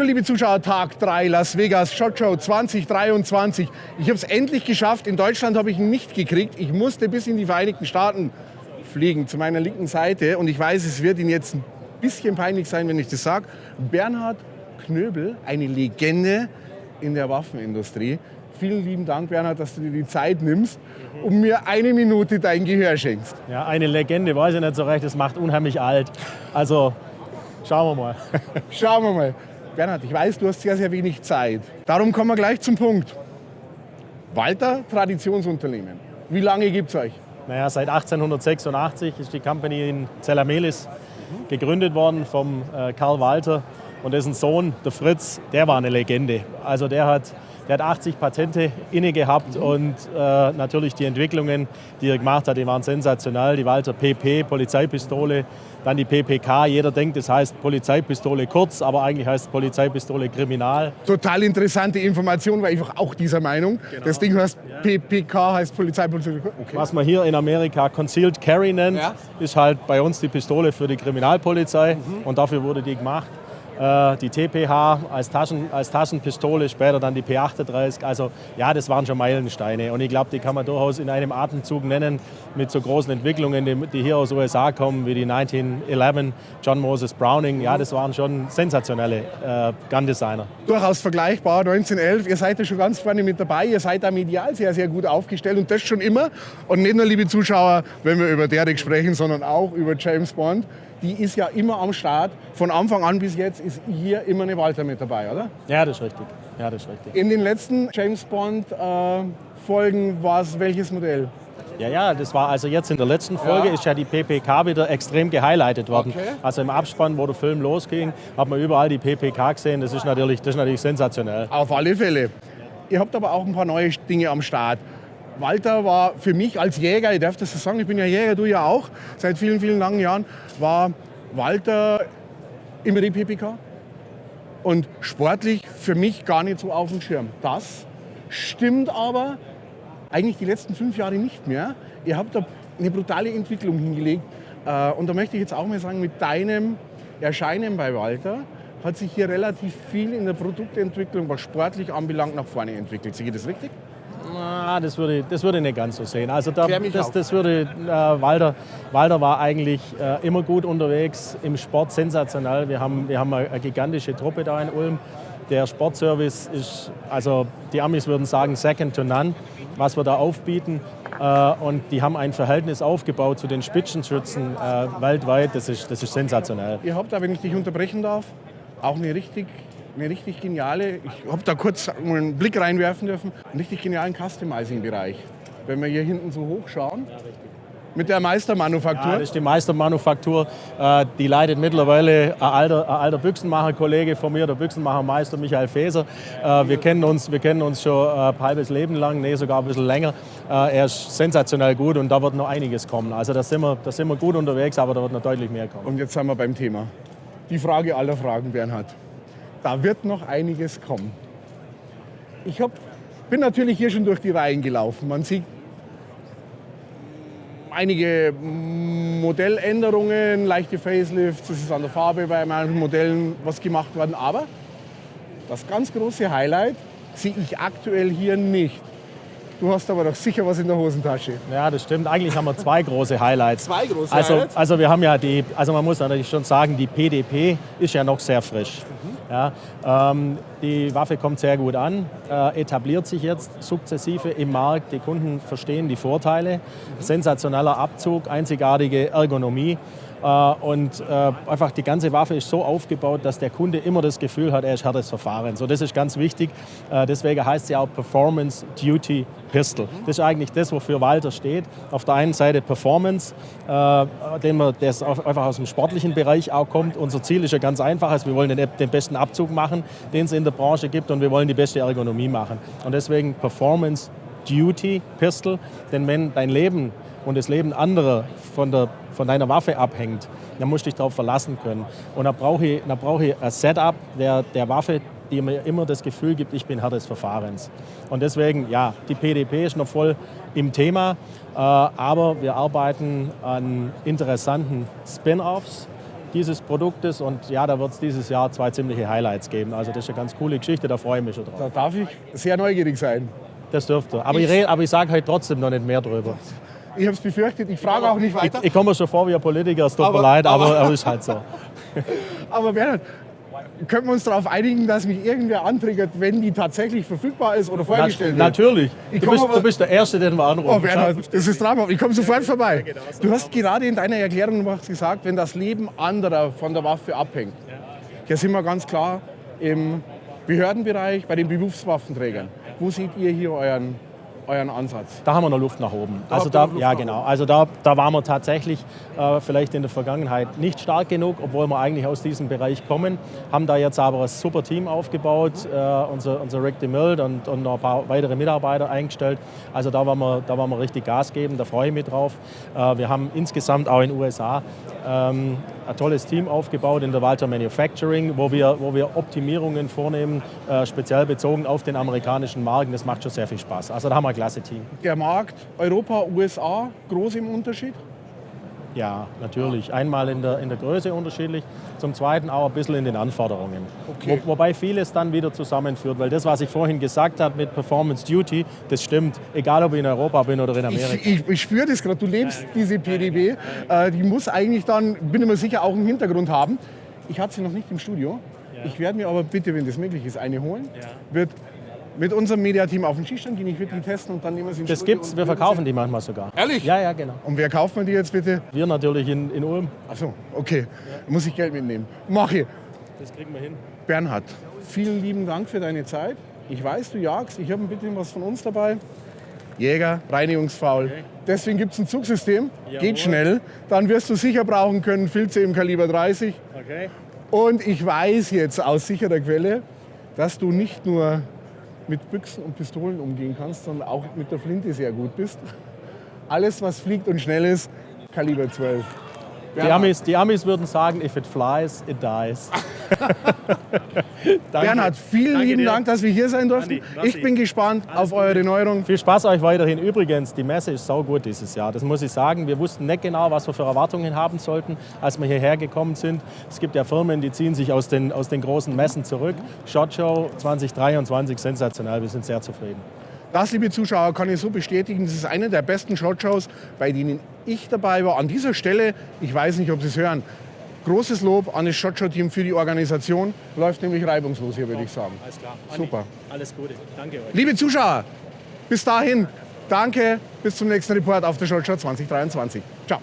Hallo liebe Zuschauer, Tag 3 Las Vegas SHOT Show 2023. Ich habe es endlich geschafft. In Deutschland habe ich ihn nicht gekriegt. Ich musste bis in die Vereinigten Staaten fliegen, zu meiner linken Seite. Und ich weiß, es wird Ihnen jetzt ein bisschen peinlich sein, wenn ich das sage. Bernhard Knöbel, eine Legende in der Waffenindustrie. Vielen lieben Dank, Bernhard, dass du dir die Zeit nimmst, um mir eine Minute dein Gehör schenkst. Ja, eine Legende, weiß ich nicht so recht. Das macht unheimlich alt. Also, schauen wir mal. Schauen wir mal. Bernhard, ich weiß, du hast sehr, sehr wenig Zeit. Darum kommen wir gleich zum Punkt. Walter, Traditionsunternehmen. Wie lange gibt es euch? Naja, seit 1886 ist die Company in Zellamelis gegründet worden vom Karl Walter. Und dessen Sohn, der Fritz, der war eine Legende. Also der hat 80 Patente inne gehabt und natürlich die Entwicklungen, die er gemacht hat, die waren sensationell. Die Walter PP, Polizeipistole, dann die PPK. Jeder denkt, das heißt Polizeipistole kurz, aber eigentlich heißt es Polizeipistole Kriminal. Total interessante Information, weil ich war auch dieser Meinung. Genau. Das Ding heißt PPK, heißt Polizeipistole kurz. Okay. Was man hier in Amerika Concealed Carry nennt, ist halt bei uns die Pistole für die Kriminalpolizei und dafür wurde die gemacht. Die TPH als Taschenpistole, später dann die P38. Also ja, das waren schon Meilensteine. Und ich glaube, die kann man durchaus in einem Atemzug nennen mit so großen Entwicklungen, die hier aus USA kommen, wie die 1911, John Moses Browning. Ja, das waren schon sensationelle Gun-Designer. Durchaus vergleichbar, 1911. Ihr seid ja schon ganz vorne mit dabei. Ihr seid da medial sehr, sehr gut aufgestellt und das schon immer. Und nicht nur, liebe Zuschauer, wenn wir über Derek sprechen, sondern auch über James Bond. Die ist ja immer am Start. Von Anfang an bis jetzt ist hier immer eine Walter mit dabei, oder? Ja, das ist richtig. Ja, das ist richtig. In den letzten James Bond Folgen war es welches Modell? Ja, das war also jetzt in der letzten Folge ist ja die PPK wieder extrem gehighlightet worden. Okay. Also im Abspann, wo der Film losging, hat man überall die PPK gesehen. Das ist natürlich sensationell. Auf alle Fälle. Ihr habt aber auch ein paar neue Dinge am Start. Walter war für mich als Jäger, ich darf das so sagen, ich bin ja Jäger, du ja auch, seit vielen, vielen langen Jahren, war Walter immer die PPK und sportlich für mich gar nicht so auf dem Schirm. Das stimmt aber eigentlich die letzten 5 Jahre nicht mehr. Ihr habt da eine brutale Entwicklung hingelegt und da möchte ich jetzt auch mal sagen, mit deinem Erscheinen bei Walter hat sich hier relativ viel in der Produktentwicklung, was sportlich anbelangt, nach vorne entwickelt. Sehe ich das richtig? Das würde ich nicht ganz so sehen. Also Walter war eigentlich immer gut unterwegs, im Sport sensationell. Wir haben eine gigantische Truppe da in Ulm. Der Sportservice ist, also die Amis würden sagen, second to none, was wir da aufbieten. Und die haben ein Verhältnis aufgebaut zu den Spitzenschützen weltweit. Das ist sensationell. Ihr habt da, wenn ich dich unterbrechen darf, auch eine richtig geniale, ich habe da kurz einen Blick reinwerfen dürfen, einen richtig genialen Customizing-Bereich. Wenn wir hier hinten so hoch schauen, mit der Meistermanufaktur. Ja, das ist die Meistermanufaktur. Die leitet mittlerweile ein alter Büchsenmacher-Kollege von mir, der Büchsenmachermeister Michael Faeser. Wir kennen uns schon ein halbes Leben lang, nee, sogar ein bisschen länger. Er ist sensationell gut und da wird noch einiges kommen. Also da sind wir gut unterwegs, aber da wird noch deutlich mehr kommen. Und jetzt sind wir beim Thema. Die Frage aller Fragen, Bernhard. Da wird noch einiges kommen. Ich bin natürlich hier schon durch die Reihen gelaufen. Man sieht einige Modelländerungen, leichte Facelifts, es ist an der Farbe bei manchen Modellen was gemacht worden. Aber das ganz große Highlight sehe ich aktuell hier nicht. Du hast aber doch sicher was in der Hosentasche. Ja, das stimmt. Eigentlich haben wir 2 große Highlights. 2 große Highlights? Also wir haben ja man muss natürlich schon sagen, die PDP ist ja noch sehr frisch. Ja, die Waffe kommt sehr gut an, etabliert sich jetzt sukzessive im Markt. Die Kunden verstehen die Vorteile. Sensationeller Abzug, einzigartige Ergonomie. Und einfach die ganze Waffe ist so aufgebaut, dass der Kunde immer das Gefühl hat, er ist Herr des Verfahrens. So, das ist ganz wichtig. Deswegen heißt sie auch Performance Duty Pistol. Das ist eigentlich das, wofür Walter steht. Auf der einen Seite Performance, das einfach aus dem sportlichen Bereich auch kommt. Unser Ziel ist ja ganz einfach. Wir wollen den besten Abzug machen, den es in der Branche gibt, und wir wollen die beste Ergonomie machen. Und deswegen Performance Duty Pistol. Denn wenn dein Leben und das Leben anderer von deiner Waffe abhängt, dann musst du dich darauf verlassen können. Und da brauche ich ein Setup der Waffe, die mir immer das Gefühl gibt, ich bin Herr des Verfahrens. Und deswegen, ja, die PDP ist noch voll im Thema, aber wir arbeiten an interessanten Spin-offs, dieses Produktes und ja, da wird es dieses Jahr 2 ziemliche Highlights geben. Also das ist eine ganz coole Geschichte, da freue ich mich schon drauf. Da darf ich sehr neugierig sein. Das dürfte. Aber ich sage heute trotzdem noch nicht mehr drüber. Ich habe es befürchtet, ich frage auch nicht weiter. Ich komme mir schon vor wie ein Politiker, es tut mir leid, aber ist halt so. Aber Bernhard, können wir uns darauf einigen, dass mich irgendwer antriggert, wenn die tatsächlich verfügbar ist oder vorgestellt wird? Natürlich. Du bist der Erste, den wir anrufen. Oh Bernhard, das ist traumhaft. Ich komme sofort vorbei. Du hast gerade in deiner Erklärung gesagt, wenn das Leben anderer von der Waffe abhängt. Hier sind wir ganz klar im Behördenbereich, bei den Berufswaffenträgern. Wo seht ihr hier euren Ansatz? Da haben wir noch Luft nach oben. Genau. Also da waren wir tatsächlich vielleicht in der Vergangenheit nicht stark genug, obwohl wir eigentlich aus diesem Bereich kommen. Haben da jetzt aber ein super Team aufgebaut, unser Rick DeMille und noch ein paar weitere Mitarbeiter eingestellt. Also da wollen wir richtig Gas geben, da freue ich mich drauf. Wir haben insgesamt auch in den USA ein tolles Team aufgebaut in der Walter Manufacturing, wo wir Optimierungen vornehmen, speziell bezogen auf den amerikanischen Markt. Das macht schon sehr viel Spaß. Also da haben wir ein klasse Team. Der Markt Europa, USA, groß im Unterschied? Ja, natürlich. Einmal in der Größe unterschiedlich, zum Zweiten auch ein bisschen in den Anforderungen. Okay. Wobei vieles dann wieder zusammenführt, weil das, was ich vorhin gesagt habe mit Performance Duty, das stimmt, egal ob ich in Europa bin oder in Amerika. Ich spüre das gerade, du lebst diese PDB, die muss eigentlich dann, bin ich mir sicher, auch einen Hintergrund haben. Ich hatte sie noch nicht im Studio. Ja. Ich werde mir aber bitte, wenn das möglich ist, eine holen. Ja. Wird mit unserem Mediateam auf den Skistand gehen, ich würde die testen und dann nehmen wir sie ins Das gibt's, wir verkaufen die manchmal sogar. Ehrlich? Ja, genau. Und wer kauft man die jetzt bitte? Wir natürlich in Ulm. Ach so, okay. Da muss ich Geld mitnehmen. Mach ich. Das kriegen wir hin. Bernhard, vielen lieben Dank für deine Zeit. Ich weiß, du jagst. Ich habe ein bisschen was von uns dabei. Jäger, Reinigungsfaul. Okay. Deswegen gibt es ein Zugsystem. Jawohl. Geht schnell. Dann wirst du sicher brauchen können Filze im Kaliber 30. Okay. Und ich weiß jetzt aus sicherer Quelle, dass du nicht nur mit Büchsen und Pistolen umgehen kannst, sondern auch mit der Flinte sehr gut bist. Alles, was fliegt und schnell ist, Kaliber 12. Die Amis würden sagen, if it flies, it dies. Bernhard, vielen lieben Dank, dass wir hier sein durften. Ich bin gespannt auf eure Neuerung. Viel Spaß euch weiterhin. Übrigens, die Messe ist saugut dieses Jahr. Das muss ich sagen. Wir wussten nicht genau, was wir für Erwartungen haben sollten, als wir hierher gekommen sind. Es gibt ja Firmen, die ziehen sich aus den großen Messen zurück. SHOT Show 2023, sensationell. Wir sind sehr zufrieden. Das, liebe Zuschauer, kann ich so bestätigen. Das ist eine der besten SHOT-Shows, bei denen ich dabei war. An dieser Stelle, ich weiß nicht, ob Sie es hören, großes Lob an das SHOT-Show-Team für die Organisation. Läuft nämlich reibungslos hier, würde ich sagen. Alles klar. Super. Alles Gute. Danke euch. Liebe Zuschauer, bis dahin, danke. Bis zum nächsten Report auf der SHOT Show 2023. Ciao.